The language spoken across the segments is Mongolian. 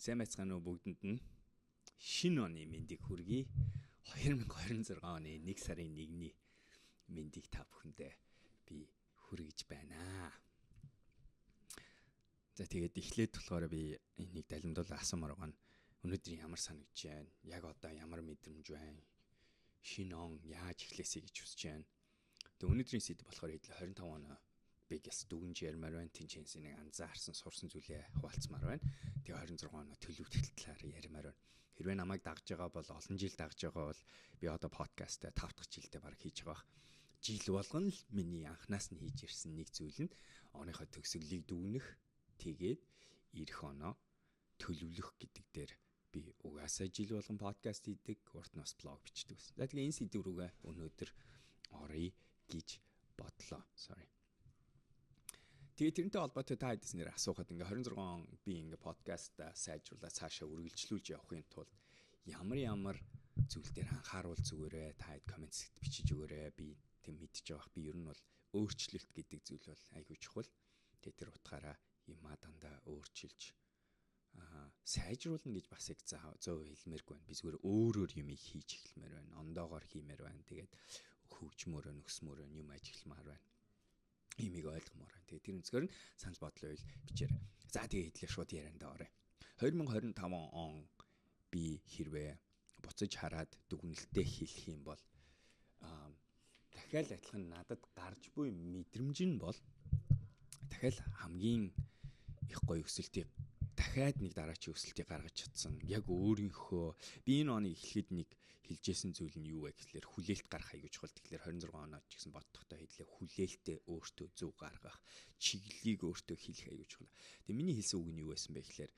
Сайн байцгаана уу бүгдэнд нь. Шинэ оны мэндийг хүргэе. 2026 оны 1 сарын 1-ний мэндийг та бүхэндээ би хүргэж байна. За тэгээд эхлээд болохоор би энийг далимдуулан асуумаар байгаа нь өнөөдөр ямар санагдж байна? Яг одоо ямар мэдрэмж байна? Шинэ он яаж эхлэхээ гэж хүсэж байна. Тэгээд өнөөдрийн сэдв болохоор 25 оноо би гэс дүгнж ярмаар байна. Тэнцэнс нэг анзаарсан сурсан зүйлээ хуваалцмаар байна. Тэгээ 26 оноо төлөвлөлт талаар ярмаар байна. Хэрвээ намайг дагж байгаа бол олон жил дагж байгаа бол би одоо подкаст 5 дахь жилдээ баг хийж байгаа. Жил болгоно л миний анханаас нь хийж ирсэн нэг зүйл нь оныхоо төгсгөлийг дүгнэх, тэгээд ирэх оноо төлөвлөх гэдэг дээр би угаасаа жил болгон подкаст хийдэг, урт нь бас блог бичдэг гэсэн. За тэгээ энэ сэдв рүүгээ өнөөдөр оръё гэж бодлоо. Тэгээ тэрнтэй холбоотой та хэдээс нэр асуухад ингээ 26 он би ингээ подкаст сайжруулаад цаашаа үргэлжлүүлж явахын тулд ямар зүйл дээр анхааруул зүгээрээ та хэд комент сэт бичиж өгөөрэй. Би тэг мэдчих жоох. Би ер нь бол өөрчлөлт гэдэг зүйл бол айгүй чухал. Тэгээ тэр утгаараа юмаа дандаа өөрчилж сайжруулна гэж бас их зөө хэлмээргүй байна. Би зүгээр өөрөөр юм хийж эхлэмээр байна. Ондоогоор хиймээр байна. Тэгээд хөгжмөөрөө нөхсмөөрөө юм ажигламаар байна. Имийг ойлгомоор байна. Тэгээ тэр өнцгөр нь санал бодлоо бичээрэй. За тэгээ хэдлээ шууд яриандаа орё. 2025 он би хэрвээ буцаж хараад дүгнэлтээ хэлэх юм бол дахиад адилхан надад гарч буй мэдрэмж нь бол дахиад хамгийн их гоё өсөлтийг дахиад нэг дараачийн өсөлтийг гаргаж чадсан. Яг өөрийнхөө би энэ оны эхлэхэд нэг хэлжсэн зүйл нь юу вэ гэхлээр хүлээлт гарах аягүй чухал. Тэгэхээр 26 оноо ч гэсэн боддохтой хэдлээ хүлээлтээ өөртөө зөв гаргах, чиглэлийг өөртөө хэлэх аягүй чухал. Тэгээ миний хэлсэн үг нь юу байсан бэ гэхлээр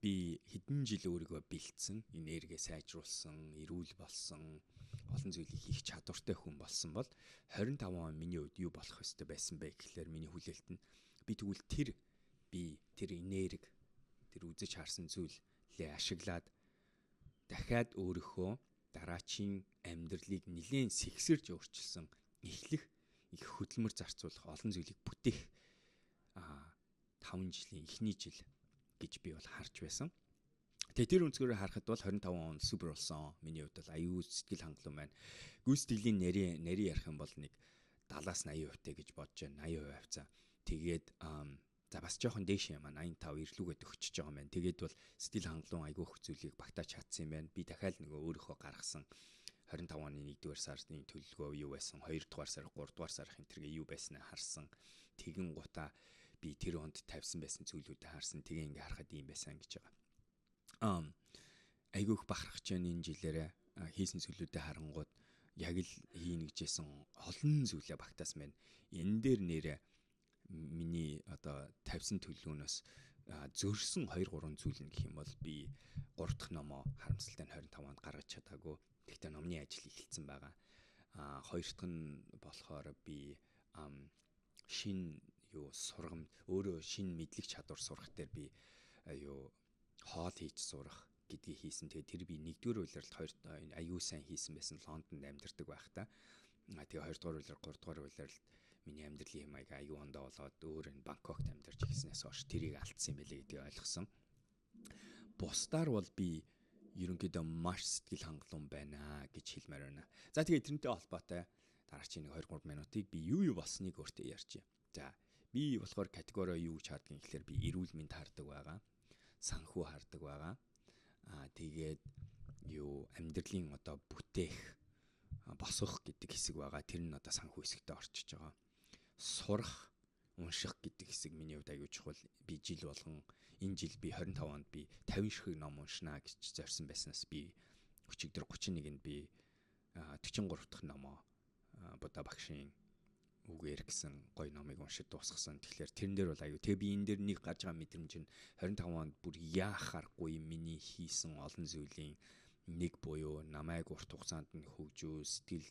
би хэдэн жил өөрийгөө бэлдсэн, энергээ сайжруулсан, эрүүл болсон, олон зүйлийг хийх чадвартай хүн болсон бол 25 он миний хувьд юу болох ёстой байсан бэ гэхлээр миний хүлээлт нь би тэгвэл тэр энерги тэр үзэж харсан зүйлээ ашиглаад дахиад өөрийнхөө дараачийн амьдралыг нэлээд сэгсэрж өөрчилсөн эхлэх их хөдөлмөр зарцуулах олон зүйлийг бүтээх 5 жилийн эхний жил гэж би бол харж байсан. Тэгээ тэр өнцгөрөөр харахад бол 25 он супер болсон. Миний хувьд бол аюу сэтгэл хангалуун байна. Гүйцэтгэлийн нарийн ярих юм бол нэг 70-80% гэж бодож байна. 80% хавцаа. Тэгээд за бас жоохон дээш юм аа 85 ирлүүгээд өгчөж байгаа юм байна. Тэгээд бол сэтгэл хангалуун аюу их зүйлийг багтааж чадсан юм байна. Би дахиад нөгөө өөрийнхөө гаргасан 25 оны 1-р сарын төлөвлөгөө юу байсан, 2-р сар, 3-р сарын тэргээ юу байснаа харсан. Тэгэн гутаа би тэр онд тавьсан байсан зүйлүүдээ харсан. Тэгээ ингээ харахад ийм байсан гэж байгаа. Айгүйх бахархаж байна энэ жилээрээ хийсэн зүйлүүдээ харангууд яг л хийнэ гэжсэн олон зүйлээ багтаасан байна. Энэ дээр нэрэ миний одоо тавьсан төлөвлөгөөнөөс зөрсөн 2-3 зүйл нь гэх юм бол би 3 дахь номоо харамсалтай нь 25 онд гаргаж чадаагүй. Тэгтээ номны ажил эхэлсэн байгаа. 2 дахь нь болохоор би шин сургам өөрөө шин мэдлэг чадвар сурах дээр би хоол хийж сурах гэдгийг хийсэн. Тэгээ тэр би 1-р улиралд аюу сайн хийсэн байсан Лондонд амьдардаг байхдаа. Тэгээ 2-р улирал 3-р улиралд миний амьдралын хэмээг аюу ондоо болоод өөр энэ Бангкокт амьдарч ирснээс хойш тэрийг алдсан юм байлээ гэдгийг ойлгосон. Бусдаар бол би ерөнхийдөө маш сэтгэл хангалуун байна гэж хэлмээр байна. За тэгээ тэрнтэй холбоотой дараагийн 2-3 минутыг би юу болсныг өөртөө ярьж. За би болохоор категори юу гэж харддаг гэхэлэр би эрүүл мэнд хардаг байгаа. Санхүү хардаг байгаа. Тэгээд амьдралын одоо бүтээх босгох гэдэг хэсэг байгаа. Тэр нь одоо санхүү хэсэгтээ орчиж байгаа. Сурах, унших гэдэг хэсэг миний хувьд аягүй чухал. Би жил болгон энэ жил би 25 онд би 50 ширхэг ном уншнаа гэж зорьсон байснаас би өчигдөр 31-нд би 43 дахь номоо Будда багшийн үгээр гэсэн гоё номыг уншиж дуусгасан. Тэгэхээр тэрэн дээр бол аюу. Тэгээ би энэ дээр нэг гарч байгаа мэдрэмж нь 25 онд бүр яахааргүй миний хийсэн олон зүйлийн нэг буюу намайг урт хугацаанд нь хөгжөө сэтгэл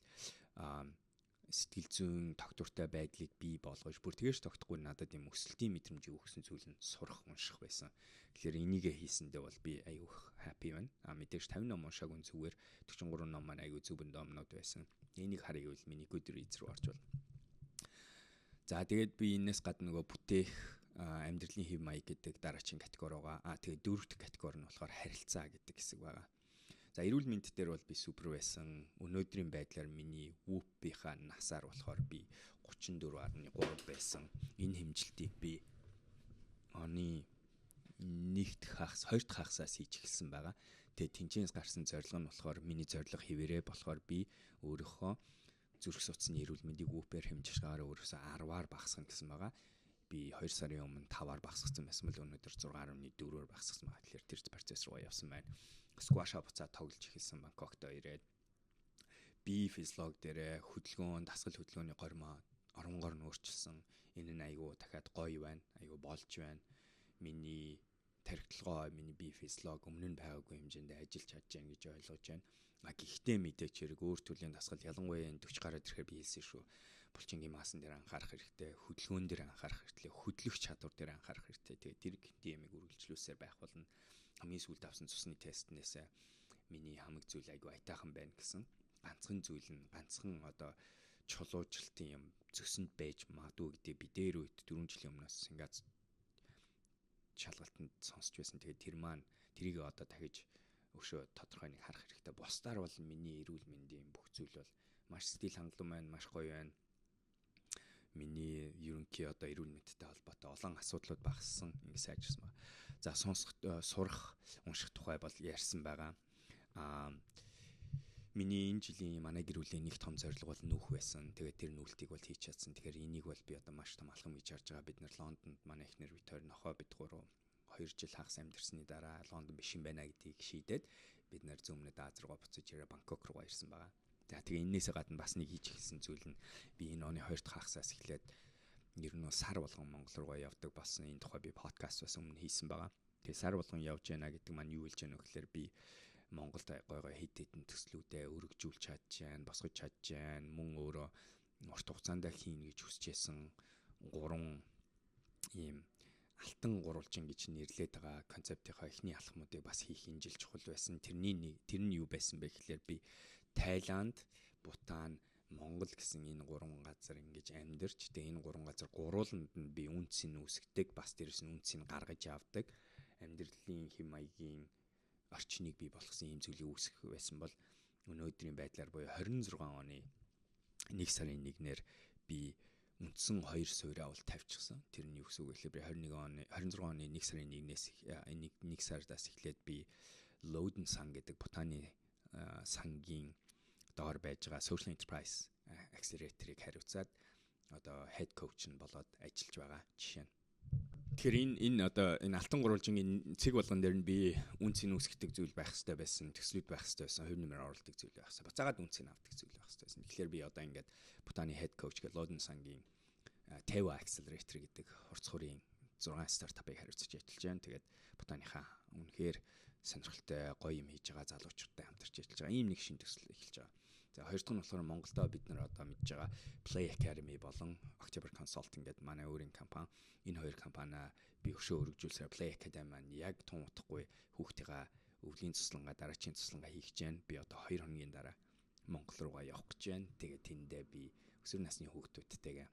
зүйн тогтвортой байдлыг бий болгож бүр тэгэж тогтохгүй надад юм өсөлтийн мэдрэмж өгсөн зүйл нь сурах, унших байсан. Тэгэхээр энийгээ хийсэндээ бол би аюу happy байна. Мэдээж 50 ном уншаагүй зүгээр 43 ном маань аюу зүбэн номнууд байсан. Энийг харъя гэвэл миний Goodreads руу орж байна. За тэгээд би энэс гадна нөгөө бүтээх амьдралын хэв маяг гэдэг дараагийн категори байгаа. Тэгээ дөрөв дэх категори нь болохоор харилцаа гэдэг хэсэг байгаа. За эрүүл мэнд дээр бол би супер байсан. Өнөөдрийн байдлаар миний WHOOP-ийнхаа насаар болохоор би 34.3 байсан. Энэ хэмжилтийг би оны 2 дахь хагасаас хийж эхэлсэн байгаа. Тэгээ тэнцэнээс гарсан зорилго нь болохоор миний зорилго хэвээрээ болохоор би өөрийнхөө зүрх судасны эрүүл мэндийг WHOOP-ээр хэмжиж байгаагаар өөрөөсөө 10-аар багасгах гэсэн байгаа. Би 2 сарын өмнө 5-аар багасгасан байсан бол өнөөдөр 6.4-аар багасгасан байгаа. Тэгэхээр тэр процесс руу явсан байна. Скваша буцаа тоглож эхэлсэн Бангкокт ирээд би физиолог дээрээ хөдөлгөөн, дасгал хөдөлгөөний гормоо оронгоор нь өөрчилсөн. Энэ нь айгүй дахиад гоё байна. Айгүй болж байна. Миний тархитлагоо, миний би физиолог өмнө нь байгаагүй хэмжээнд ажиллаж чадж байна гэж ойлгож байна. Гэхдээ мэдээч хэрэг өөр төрлийн дасгал ялангуяа энэ 40 гараад ирэхээр би хэлсэн шүү. Булчингийн маасан дээр анхаарах хэрэгтэй, хөдөлгөөн дээр анхаарах хэрэгтэй, хөдлөх чадвар дээр анхаарах хэрэгтэй. Тэгээ тэр гэмийг үргэлжлүүлсээр байх болно. Хамгийн сүүлд авсан цусны тестнээс миний хамаг зүйл айгүй айтаахан байна гэсэн. Ганцхан зүйл нь ганцхан одоо чулуужилтын юм зөсөнд байж магадгүй гэдэг би дээр үед 4 жилийн өмнөөс ингээд шалгалтанд сонсч байсан. Тэгээд тэр маань тэрийг одоо дахиж өшөө тодорхой нэг харах хэрэгтэй. Бусдаар бол миний эрүүл мэндийн бүх зүйл бол маш стил хангалуун байна, маш гоё байна. Миний ерөнхий одоо эрүүл мэндтэй холбоотой олон асуудлууд багассан ингэ сайжирсан байна. За сурах, унших тухай бол ярьсан байгаа. Миний энэ жилийн манай гэр бүлийн нэг том зорилго бол нүүх байсан. Тэгээд тэр нүүлтийг бол хийж чадсан. Тэгэхээр энийг бол би одоо маш том алхам хийж харж байгаа. Бид нэр Лондонд манай эхнэр Витор нохоо бид гурав 2 жил хагас амьдарсны дараа Лондон биш юм байна гэдгийг шийдээд бид нэр зүүмнэд Аз руугаа буцаж ирээ Бангкок руугаа ирсэн байгаа. За тэгээ энээсээ гадна бас нэг хийж эхэлсэн зүйл нь би энэ оны 2 дахь хагасаас эхлээд ер нь сар болгон Монгол руугаа явдаг болсон. Энэ тухай би подкаст бас өмнө хийсэн байгаа. Тэгээ сар болгон явж яана гэдэг маань юу хэлж яана вэ гэхээр би Монголд гой хэд хэдэн төслүүдээ өргөжүүлж чадж байна, босгож чадж байна. Мөн өөрөө урт хугацаанд хийнэ гэж хүсэжсэн 3 ийм алтан гурвалжин гэж нэрлээд байгаа концептийнхаа эхний алхмуудыг бас хийх энэ жил чухал байсан. Тэр нь юу байсан бэ гэхээр би Тайланд, Бутан, Монгол гэсэн энэ 3 газар ингэж амьдарч тэгээ энэ 3 газар гурууланд нь би үнцийг үүсгдэг, бас дээрэс нь үнцийг гаргаж авдаг. Амьдралын хэм маягийн орчныг бий болгосон ийм зүйлийг үүсгэх байсан бол өнөөдрийн байдлаар буюу 26 оны 1 сарын 1-ээр би үндсэн 2 суурь авал тавьчихсан. Тэр нь юу гэсэн үг вэ гэхээр би 26 оны 1 сарын 1-ээс 1 сараас эхлээд би Loden Sun гэдэг Бутаны сангийн доор байж байгаа Social Enterprise Accelerator-ыг хариуцаад одоо head coach нь болоод ажиллаж байгаа жишээ нь. Тэгэхээр энэ одоо энэ алтан гурвалжингийн цэг болгон дээр нь би үнцийг үүсгдэг зүйл байх хэрэгтэй байсан, төслүүд байх хэрэгтэй байсан, хувь нэмэр оруулдаг зүйл байх хэрэгтэй. Буцаагаад үнцийг авдаг зүйл байх хэрэгтэй байсан. Тэгэхээр би одоо ингээд Бутаны head coach гэх Loden Sun-гийн Teva Accelerator гэдэг хурц хүрийн 6 стартапыг хариуцаж ажиллаж байна. Тэгээд Бутаныхаа үнэхээр сонирхолтой гоё юм хийж байгаа залуучуудтай хамтарч ажиллаж байгаа. Ийм нэг шин төсөл эхэлж байгаа. За хоёр дахь нь болохоор Монголдо бид нар одоо мэдж байгаа Play Academy болон October Consulting гэдэг манай өөрийн компани. Энэ хоёр компаниа би өшөө өргөжүүлсээр Play Academy маань яг тун утгагүй хүүхдийн өвлийн цуслангаа дараачийн цуслангаа хийх гэж байна. Би одоо 2 хоногийн дараа Монгол руугаа явах гэж байна. Тэгээд тэндээ би өсвөр насны хүүхдүүдтэйгээ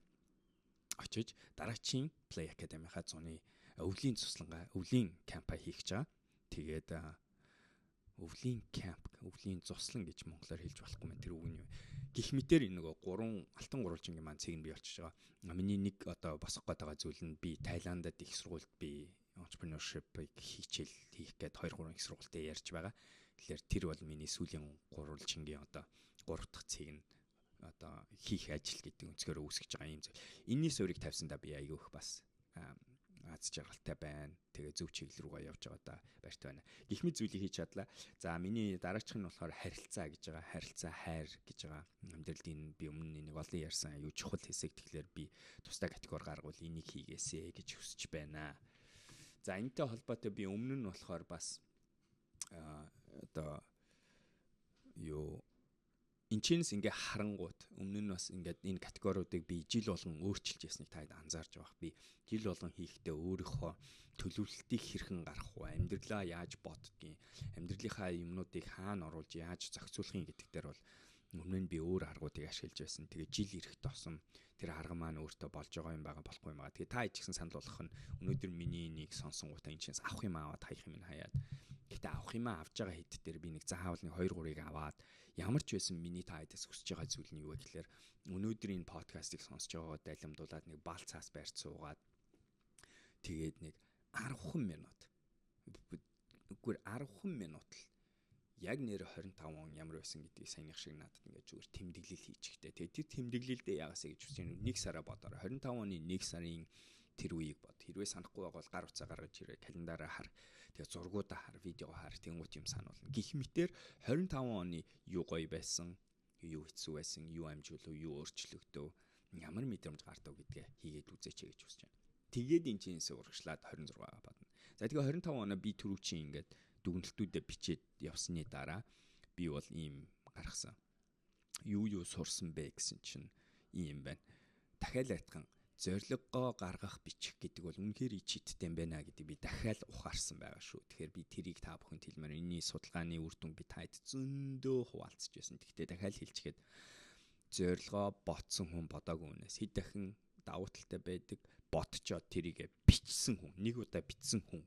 очиж дараачийн Play Academy-ха зуны өвлийн цуслангаа, өвлийн кампань хийх гэж байгаа. Тэгээд өвлийн камп, өвлийн зуслан гэж монголоор хэлж болохгүй мэн тэр үг нь юу. Гэх мэтэр энэ нөгөө 3 алтан гурвалжингийн маань цэг нь би болчихж байгаа. Миний нэг одоо босох гээд байгаа зүйл нь би Тайландад их сургуульд би entrepreneurship-ыг хийх гээд 2-3 их сургуультай ярьж байгаа. Тэгэхээр тэр бол миний сүүлийн гурвалжингийн одоо 3 дахь цэг нь одоо хийх ажил гэдэг өнцгөр үүсгэж байгаа юм зүйл. Энийний суурийг тавьсандаа би айгүйх бас аз жаргалтай байна. Тэгээ зөв чиглэл рүүгээ явж байгаа да баяртай байна. Гихмит зүйлийг хийж чадлаа. За миний дараачих нь болохоор харилцаа гэж байгаа. Харилцаа хайр гэж байгаа. Амьдралын би өмнө нэг олон ярьсан аюу чухал хэсэг. Тэгэхээр би тусдаа категори гаргавал энийг хийгээсэ гэж хүсэж байна. За энэтэй холбоотой би өмнө нь болохоор бас одоо юу энэчнээс ингээ харангуут өмнө нь бас ингээд энэ категориудыг би жил болгон өөрчилж ясныг таад анзаарж байгаа. Би жил болгон хийхдээ өөрийнхөө төлөвлөлтийг хэрхэн гаргах вэ? Амьдралаа яаж боддгийг, амьдралынхаа юмнуудыг хаана оруулж яаж зохицуулахын гэдэг дээр бол Өмнө нь би өөр аргуудыг ашиглаж байсан. Тэгээ жил ирэхт тосом тэр арга маань өөртөө болж байгаа юм байгаа болохгүй юм байгаа. Тэгээ та ичгсэн санал болгох нь өнөөдөр миний энийг сонсонгуудаа энэ чинь авах юм аваад хаях юм хаяад. Гэтэ авах юм авж байгаа хэд дээр би нэг заавал нэг 2-3-ыг аваад ямар ч байсан миний та хэдээс хүсэж байгаа зүйл нь юу вэ гэхээр өнөөдөр энэ подкастыг сонсож байгаагаа дайлимдуулаад нэг бал цаас байрт суугаад тэгээд нэг 10 минут үгүй 10 минут л яг нэр 25 он ямар байсан гэдгийг саяных шиг надад ингээд зүгээр тэмдэглэл хийчихтэй. Тэгээд тэр тэмдэглэлдээ яагасаа гэж хүсэж байна. 1 сараа бодоор 25 оны 1 сарын тэр үеийг бод. Хэрвээ санахгүй байгаа бол гар утсаа гаргаж ирээ календараа хар. Тэгээд зургуудаа хар, видео хар, тэнгуут юм сануулна. Гэх мэтэр 25 оны юу гоё байсан, юу хэцүү байсан, юу амжилуулав, юу өөрчлөгдөв, ямар мэдрэмж гартав гэдгээ хийгээд үзээч гэж хүсэж байна. Тэгээд энэ чинь урагшлаад 26 бодно. За тэгээ 25 оноо би түрүү чинь ингээд дүгнэлтүүдэд бичээд явсны дараа би бол ийм гаргасан. Юу сурсан бэ гэсэн чинь ийм байна. Дахиад айтхан зорилгоо гаргах бичих гэдэг бол үнэхээр ичиттэй юм байна гэдэг би дахиад ухаарсан байгаа шүү. Тэгэхээр би тэрийг та бүхэнд хэлмээр энэний судалгааны үр дүн би таад зөндөө хуваалцаж байсан. Тэгтээ дахиад хэлчихгээд зорилгоо ботсон хүн бодоогүй хүнээс хэд дахин давуу талтай байдаг ботчоод тэрийгэ бичсэн хүн, нэг удаа бичсэн хүн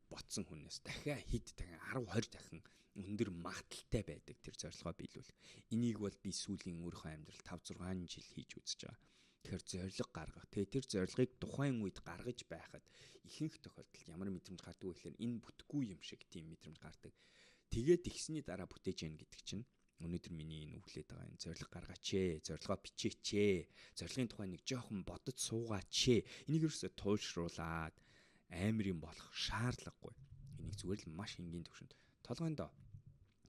ботсон хүнээс дахиад хэд дахин 10 20 дахин өндөр магадaltaй байдаг тэр зорилгоо биелүүл. Энийг бол би сүүлийн өөрийнхөө амьдрал 5 6 жил хийж үзэж байгаа. Тэгэхээр зорилго гаргах. Тэгээ тэр зорилгыг тухайн үед гаргаж байхад ихэнх тохиолдолд ямар мэдрэмж гардаг вэ гэхээр энэ бүтггүй юм шиг тийм мэдрэмж гардаг. Тэгээд тэгсний дараа бүтээж яах гэдэг чинь өнөөдөр миний энэ үглээд байгаа энэ зорилго гаргаач ээ, зорилгоо бичээч ээ, зорилгын тухай нэг жоохон бодож суугаач ээ. Энийг ерөөсө туйлшруулад амар юм болох шаардлагагүй. Энийг зүгээр л маш энгийн төвшөнд толгойдоо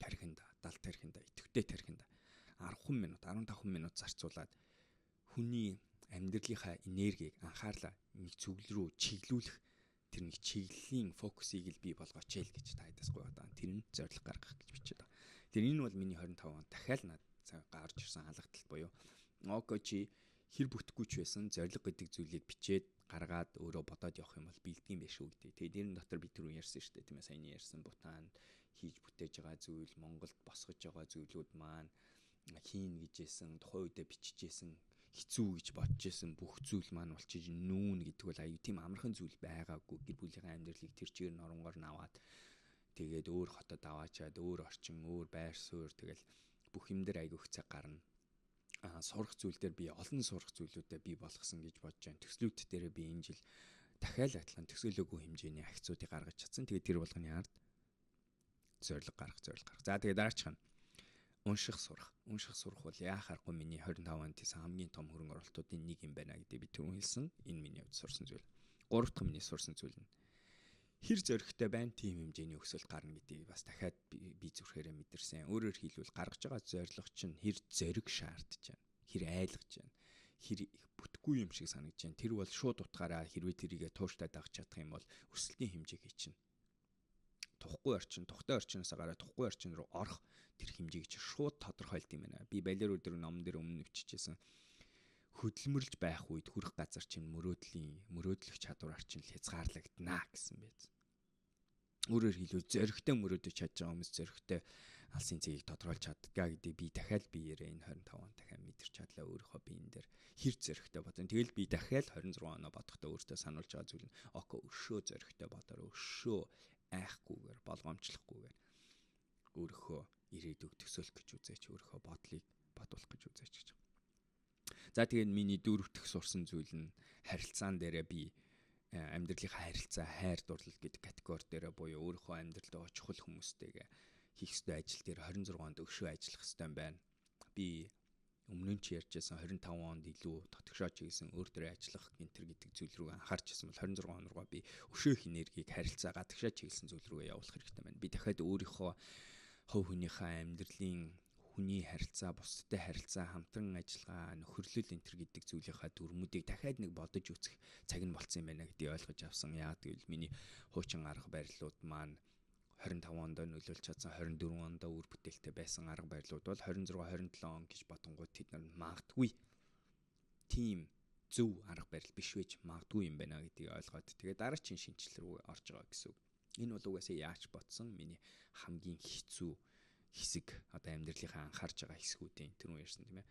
тархинда, далд тархинда, идэвхтэй тархинда 10 минут, 15 минут зарцуулаад хүний амьдралынхаа энергийг анхаарлаа нэг зүгэл рүү чиглүүлэх тэр нэг чиглэлийн фокусыг л бий болгооч ээ гэж таадаас гуйгаад байгаа. Тэр нь зорилго гаргах гэж бичээд байгаа. Тэр энэ бол миний 25 он дахиад надад гарч ирсэн хаалгатал буюу окей чи хэр бүтэхгүй ч байсан зорилго гэдэг зүйлийг бичээд гаргаад өөрөө бодоод явах юм бол бэлдгийм байх шүү гэдэг. Тэгээд энэ дотор би түрүү ярьсан шүү дээ тийм ээ саяны ярьсан Бутанд хийж бүтээж байгаа зүйл, Монголд босгож байгаа зүйлүүд маань хийн гэжсэн, тухайн үедээ бичижсэн, хэцүү гэж бодожсэн бүх зүйл маань болчих нүүн гэдэг бол аюу тийм амархан зүйл байгаагүй. Гэр бүлийнхээ амьдралыг тэр чигээр норонгоор наваад тэгээд өөр хотод аваачаад өөр орчин, өөр байр суурь тэгэл бүх юм дээр аюу их цаг гарна. Сурах зүйл дээр би олон сурах зүйлүүдэд би болгосон гэж бодож байна. Төслүүд дээр би энэ жил дахиад адилхан төсөөлөөгүй хэмжээний акцуудыг гаргаж чадсан. Тэгээд тэр болгоны ард зорилго гаргах. За тэгээд дараачих нь унших сурах. Унших сурах бол яахааргүй миний 25 онд тийсэн хамгийн том хөрөнгө оруулалтуудын нэг юм байна гэдэг би түрүүн хэлсэн. Энэ миний хувьд сурсан зүйл. Гурав дахь миний сурсан зүйл нь хэр зөрөгтэй байна тийм хэмжээний өсөлт гарна гэдгийг бас дахиад би зүрхээрээ мэдэрсэн. Өөрөөр хэлбэл гаргаж байгаа зорилго чинь хэр зөрөг шаардж байна. Хэр айлгаж байна. Хэр их бүтггүй юм шиг санагдаж байна. Тэр бол шууд утгаараа хэрвээ тэрийгэ тууштай дагах чадах юм бол өсөлтийн хэмжээг чинь тухтай орчноос гараад тухтай орчин руу орох тэр хэмжээг чинь шууд тодорхойлд юм байна. Би балер өдөр номон дээр өмнө бичижсэн. Хөдөлмөрлж байх үед хүрэх газар чинь мөрөөдлөх чадвараар чинь хязгаарлагдана гэсэн байц. Өөрөөр хэлбэл зөрөгтэй мөрөөдөж чадж байгаа хүмүүс зөрөгтэй алсын цэгийг тодорхойлж чаддгаа гэдэг би дахиад биеэрээ энэ 25 он дахиад мэдэрч чадлаа өөрийнхөө биен дээр хэр зөрөгтэй бодсон. Тэгэл би дахиад 26 оноо бодохдоо өөртөө сануулж байгаа зүйл нь око өшөө зөрөгтэй бодороо өшөө айхгүйгээр болгоомжлохгүйгээр өөрийнхөө ирээдүйг төсөөлөх гэж үзээч, өөрийнхөө бодлыг бодуулах гэж үзээч гэж. За тэгээд миний дөрөвдөх сурсан зүйл нь харилцаан дээрээ би амьдралынхаа харилцаа, хайр дурлал гэдэг категори дээрээ буюу өөрийнхөө амьдралд чухал хүмүүстэйгээ хийх ёстой ажил дээр 26 онд өшөө ажиллах ёстой юм байна. Би өмнө нь ч ярьжсэн 25 онд илүү татгшаа чиглэсэн өөр дөрөө ажиллах гэнтэр гэдэг зүйл рүү анхаарч ирсэн бол 26 он руу би өшөөх энергийг харилцаа гадагшаа чиглэсэн зүйл рүү явуулах хэрэгтэй байна. Би дахиад өөрийнхөө хувь хүнийхээ амьдралын хүний харилцаа, бусдтай харилцаа, хамтран ажиллагаа, нөхөрлөл энтер гэдэг зүйлийнхаа дүрмүүдийг дахиад нэг бодож үзэх цаг нь болцсон юм байна гэдгийг ойлгож авсан. Яагаад гэвэл миний хуучин арга барилууд маань 25 онд нөлөөлж чадсан 24 онд үр бүтээлтэй байсан арга барилууд бол 26 27 он гэж бодонгууд тэд нар магадгүй тийм зөв арга барил биш байж магадгүй юм байна гэдгийг ойлгоод тэгээд дараагийн шинжилэл рүү орж байгаа гэсэн үг. Энэ бол угаасаа яаж бодсон миний хамгийн хэцүү хэсэг одоо амьдралынхаа анхаарч байгаа хэсгүүдийн түрүүн ярьсан тийм ээ.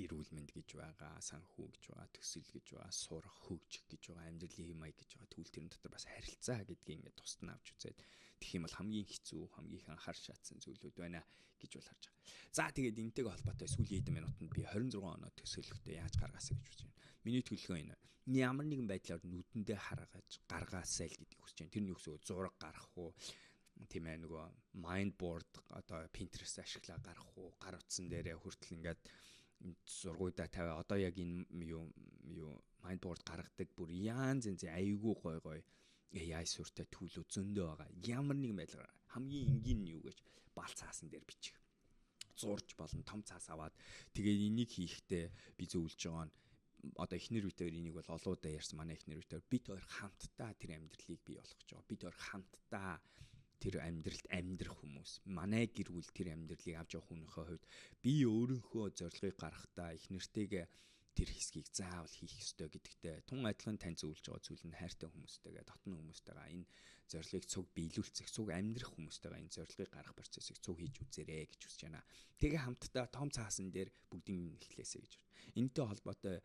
Эрүүл мэнд гэж байгаа, санхүү гэж байгаа, төсөл гэж байгаа, сурах, хөгжих гэж байгаа, амьдралын хэм маяг гэж байгаа. Тэгвэл тэрэн дотор бас харилцаа гэдгийг ингээд тусад нь авч үзээд тэгэх юм бол хамгийн хэцүү, хамгийн их анхаарч чадсан зүйлүүд байна гэж бол харж байгаа. За тэгээд энэтэйгээ холбоотой сүүлийн хэдэн минутанд би 26 оноо төсөөлөхдөө яаж гаргаасаа гэж үзэж байна. Миний төлөвлөгөө энэ. Ямар нэгэн байдлаар нүдэндээ харгаж гаргаасаа л гэдгийг хүсэж байна. Тэрний өсөө зураг гаргах уу, тийм ээ, нөгөө mind board одоо Pinterest ашиглаа гаргах уу, гар утсан дээрээ хүртэл ингээд зургуудаа тавиа. Одоо яг энэ юу mind board гаргадаг бүр янз янзын аюулгүй гой AI суурьтай төлөв зөндөө байгаа. Ямар нэгэн байдлаар хамгийн энгийн нь юу гэж бал цаасан дээр бичих. Зурж болон том цаас аваад тэгээд энийг хийхдээ би зөвлөж байгаа нь одоо эхнэр үеээр энийг бол олоодаа ярьсан манай эхнэр үеээр бид хоёр хамтдаа тэр амьдралыг бий болгож байгаа. Бид хоёр хамтдаа тэр амьдралд амьдрах хүмүүс. Манай гэр бүл тэр амьдралыг авч явах хүнийхээ хувьд би өөрийнхөө зорилгыг гаргахдаа их нэртэйгээ тэр хэсгийг заавал хийх ёстой гэдэгтэй тун адилхан тань зөвлөж байгаа зүйл нь хайртай хүмүүстэйгээ, дотны хүмүүстэйгээ энэ зорилгыг цуг биелүүлцэх, цуг амьдрах хүмүүстэйгээ энэ зорилгыг гаргах процессыг цуг хийж үзээрэй гэж хүсэж байна. Тэгээ хамтдаа том цаасан дээр бүгдийг эхлэесэй гэж. Энэтэй холбоотой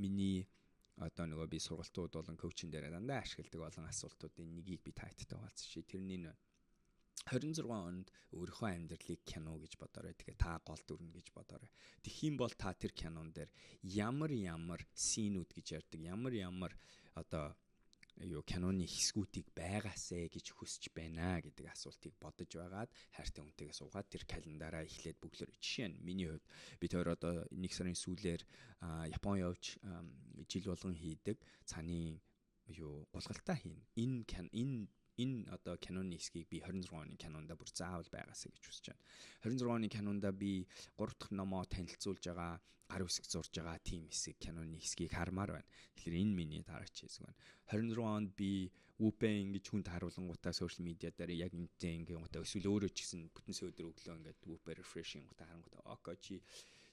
миний одоо нөгөө би сургалтууд болон коучинг дээр дандаа ашигладаг олон асуултуудын нэгийг би тайттай хуваалцчих. Тэрний нь 26 онд өөрийнхөө амьдралыг кино гэж бодоорой. Тэгээ та гол дүрнэ гэж бодоорой. Тэгхийн бол та тэр кинон дээр ямар синүүд гэж ярьдаг, ямар одоо киноны хэсгүүдийг байгаасэ гэж хүсэж байна гэдэг асуултыг бодож байгаад хайртай хүнтэйгээ суугаад тэр календараа эхлээд бүглөөр. Жишээ нь миний хувьд бид хоёр одоо 1 сарын сүүлээр Япон явж жил болгон хийдэг цааны гулгалтаа хийнэ. Энэ одоо киноны хэсгийг би 26 оны кинонда бүр заавал байгаасаа гэж хүсэж байна. 26 оны кинонда би 3 дахь номоо танилцуулж байгаа, гар үсэг зурж байгаа тийм хэсэг киноны хэсгийг хармаар байна. Тэгэхээр энэ миний дараач хэсэг байна. 26 онд би Whoopin гэж хүнд харуулангуудаа сошиал медиа дээр яг энтэй ингэнгуудаа эсвэл өөрөө ч гэсэн бүтэн сөдөр өглөө ингээд Whoopin refreshing гутаа харангуудаа окей чи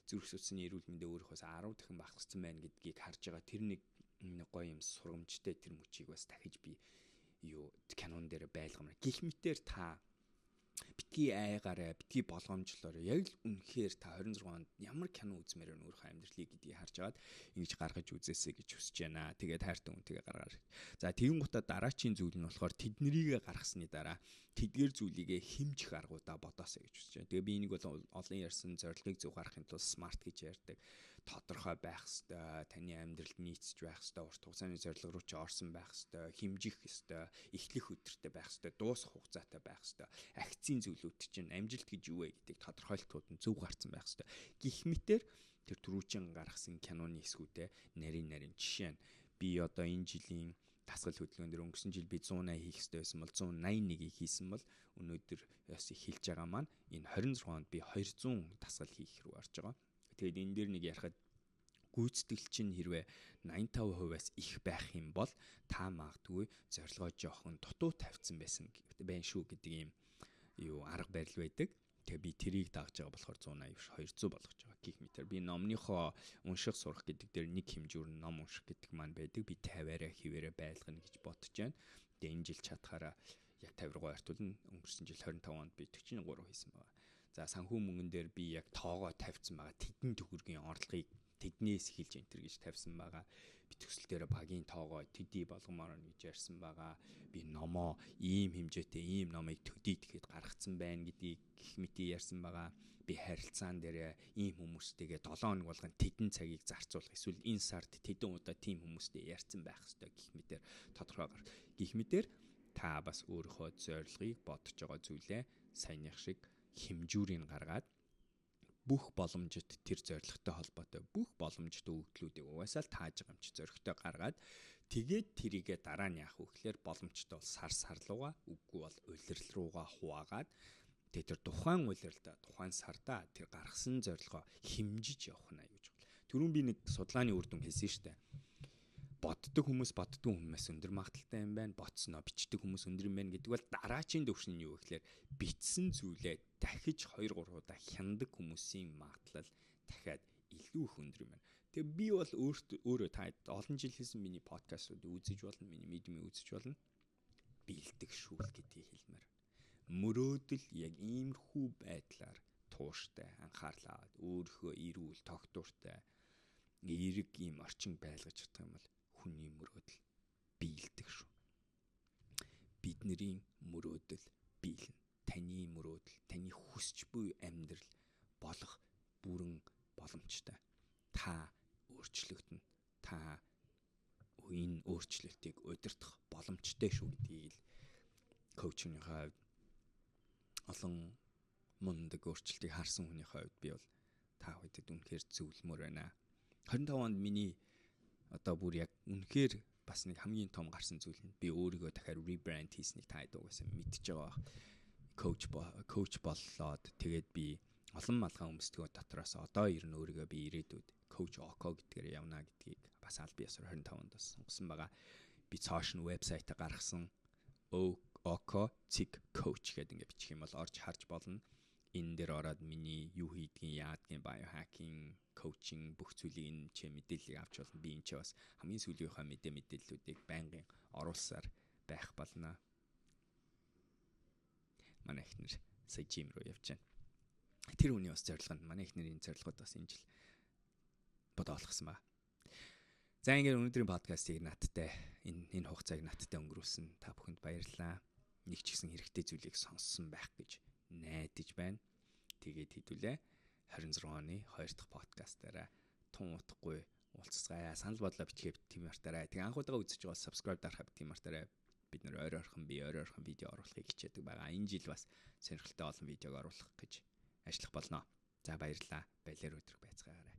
зүрх судасны эрүүл мэндээ өөрийнхөөс 10 дахин багассан байна гэдгийг харж байгаа. Тэр нэг гоё юм сургамжтай тэр мөчийг бас дахиж би кинон дээр байлгамаар. Гэх мэтээр та битгий айгаараа, битгий болгоомжлоор яг л үнэхээр та 26 онд ямар кино үзмээр байна өөрийнхөө амьдралыг гэдгийг харж агаад ингэж гаргаж үзээсэй гэж хүсэж байна. Тэгээд хайртай хүнтэйгээ гаргаж. За тэгин гутаа дараачийн зүйл нь болохоор тэднэрийг гаргасны дараа тэдгээр зүйлийгээ хэмжих аргуудаа бодоосэй гэж хүсэж байна. Тэгээ би энийг бол олон ярьсан зорилгыг зөв гаргахын тулд смарт гэж ярьдаг. Тодорхой байх ёстой, таны амьдралд нийцж байх ёстой, урт хугацааны зорилго руу ч орсон байх ёстой, хэмжих ёстой, эхлэх өдөртэй байх ёстой, дуусах хугацаатай байх ёстой. Акцийн зүйлүүд чинь амжилт гэж юу вэ гэдгийг тодорхойлтууд нь зөв гарсан байх ёстой. Гэх мэтэр тэр түрүүчэн гаргасан киноны хэсгүүдээ нарийн жишээ нь би одоо энэ жилийн дасгал хөдөлгөөн дээр өнгөрсөн жил би 180 хийх ёстой байсан бол 181-ийг хийсэн бол өнөөдөр бас эхэлж байгаа маань энэ 26 онд би 200 дасгал хийх рүү орж байгаа. Тэгээд энэ дээр нэг ярихад гүйцэтгэл чинь хэрвээ 85%-аас их байх юм бол та магадгүй зорилгоо жоохон дутуу тавьсан байсан шүү гэдэг юм арга барил байдаг. Тэгээ би тэрийг дагж байгаа болохоор 180 200 болгож байгаа. Гэх мэтэр би номныхоо унших сурах гэдэг дээр нэг хэмжүүр ном унших гэдэг маань байдаг. Би 50-аараа хിവэрэ байлгана гэж бодож байна. Тэгээ энэ жил чадхаараа яг 50 руу артуулна. Өнгөрсөн жил 25 онд би 43 хийсэн байгаа. За санхүү мөнгөн дээр би яг тоогоо тавьсан байгаа. Тэдэн төгрөгийн орлогыг тэднээс эхэлж энтер гэж тавьсан байгаа. Би төсөл дээр багийн тоогоо төдий болгомоор нь гэж ярьсан байгаа. Би номоо ийм хэмжээтэй ийм номыг төдий тэгэхэд гаргацсан байна гэдгийг гэх мэт ярьсан байгаа. Би харилцаан дээр ийм хүмүүстэйгээ 7 хоног болгон тэдэн цагийг зарцуулах. Эсвэл энэ сард тэдэн удаа тийм хүмүүстэй ярьсан байх хэрэгтэй гэх мэтэр тодорхой гар. Гэх мэтэр та бас өөрийнхөө зорилгыг бодож байгаа зүйлээ саяных шиг хэмжүүрийг гаргаад бүх боломжит тэр зорилготой холбоотой бүх боломжит өгөгдлүүдийг угаасаа л тааж байгаа юм чи зорилготой гаргаад тэгээд тэрийгэ дараа нь яах вэ гэхээр боломжтой бол сар руугаа үгүй бол улирал руугаа хуваагаад тэгээд тэр тухайн улиралдаа тухайн сардаа тэр гаргасан зорилгоо хэмжиж явах нь аюулж байна. Түрүүн би нэг судалгааны үр дүн хэлсэн шүү дээ. Боддог хүмүүс боддгүй хүмүүс өндөр магадaltaй юм байна. Боцсноо бичдэг хүмүүс өндөр юм байна гэдэг бол дараачийн төвшин нь юу гэхээр бичсэн зүйлээ дахиж 2-3 удаа хяндаг хүмүүсийн магадлал дахиад илүү их өндөр юм байна. Тэгээ би бол өөрөө та олон жил хийсэн миний подкастууд үзэж болно, миний медиумыг үзэж болно. Бэлдэг шүүл гэдгийг хэлмээр. мөрөөдөл яг иймэрхүү байдлаар тууштай анхаарлаа аваад өөрийнхөө эрүүл тогтвортой эерэг ийм орчин байлгаж чадах юм бол хүний мөрөөдөл биелдэг шүү. Бидний мөрөөдөл биелнэ. Таны мөрөөдөл, таны хүсч буй амьдрал болох бүрэн боломжтой. Та өөрчлөгдөн. Та энэ өөрчлөлтийг удирдах боломжтой шүү гэдгийг л коучингийн хувьд олон мундаг өөрчлөлтийг харсан хүний хувьд би бол та бүхэнд үнэхээр зөвлөмөр байна. 25 онд миний одоо бүр яг үнэхээр бас нэг хамгийн том гарсан зүйл нь би өөрийгөө дахиад rebrand хийснийг та дуугаас мэдчихэж байгаа. Коуч боллоод тэгээд би олон малгай өмсдгөө дотроос одоо ер нь өөрийгөө би ирээдүйд коуч Око гэдгээр явна гэдгийг бас аль биесээр 25 онд бас сонгосон байгаа. Би цааш нь вебсайтаа гаргасан Око Цик коуч гэдэг ингээд бичих юм бол орж харж болно. Энэ дээр ороод миний юу хийдгийг, яадгийг, биохакинг, коучинг бүх зүйлийг энэ ч мэдээллийг авч болно. Би энэ ч бас хамгийн сүүлийнхаа мэдээллүүдийг байнгын оруулсаар байх болно. Манай эхнэр сая жим руу явж байна. Тэр үний бас зорилго нь манай эхнэрийн зорилгод бас энэ жил бодоо олгосон ба. За ингээд өнөөдрийн подкастыг надтай энэ хугацааг надтай өнгөрүүлсэн та бүхэнд баярлалаа. Нэг ч гэсэн хэрэгтэй зүйлийг сонссон байх гэж найдаж байна. Тэгээд хэдүүлээ 26 оны 2 дахь подкастаараа тун утгагүй уулзцгаая. Санал бодлоо бичгээ тийм мартаарай. Тэгээ анхудаага үзэж байгаа subscribe дарахаа тийм мартаарай. Бид нэр ойр ойрхон видео оруулахыг хичээдэг байгаа. Энэ жил бас сонирхолтой олон видеог оруулах гэж ажиллах болно. За баярлалаа. Баялаар өдрөг байцгаарай.